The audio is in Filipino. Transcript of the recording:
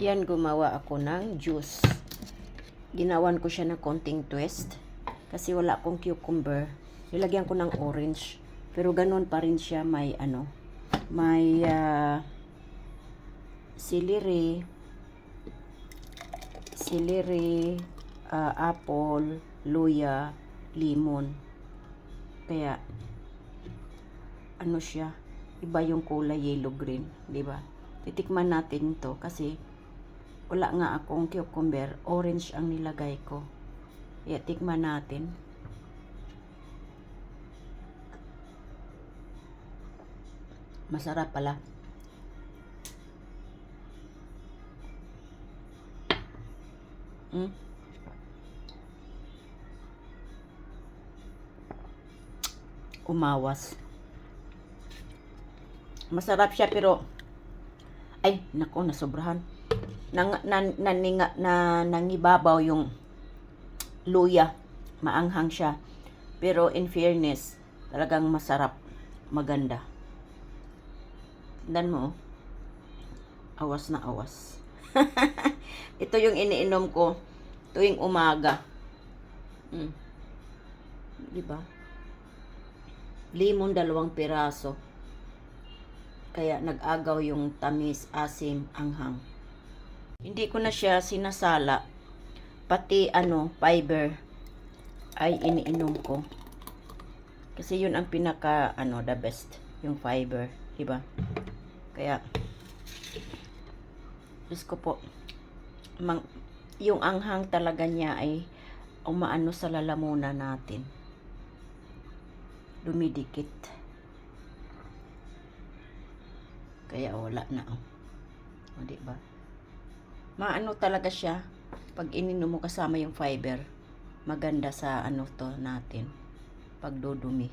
Yan, gumawa ako ng juice. Ginawan ko siya ng konting twist. Kasi wala akong cucumber. Nilagyan ko ng orange. Pero ganun pa rin siya. May may celery, apple, luya, lemon. Kaya, siya, iba yung kulay yellow green, di ba? Titikman natin to kasi wala nga akong cucumber, orange ang nilagay ko. Kaya tikman natin. Masarap pala. Umawas. Masarap siya pero ay, nako, nasobrahan. Nangibabaw yung luya. Maanghang siya. Pero in fairness, talagang masarap. Maganda. Tignan mo. Awas na awas. Ito yung iniinom ko tuwing umaga. Diba? Lemon 2 piraso. Kaya nag-agaw yung tamis, asim, anghang. Hindi ko na siya sinasala. Pati fiber ay iniinom ko. Kasi yun ang pinaka the best, yung fiber, 'di ba? Kaya Diyos ko po, yung anghang talaga niya ay umaano sa lalamunan natin. Dumidikit. Kaya wala na. O, di ba? Maano talaga siya pag ininom mo kasama yung fiber. Maganda sa to natin. Pagdudumi.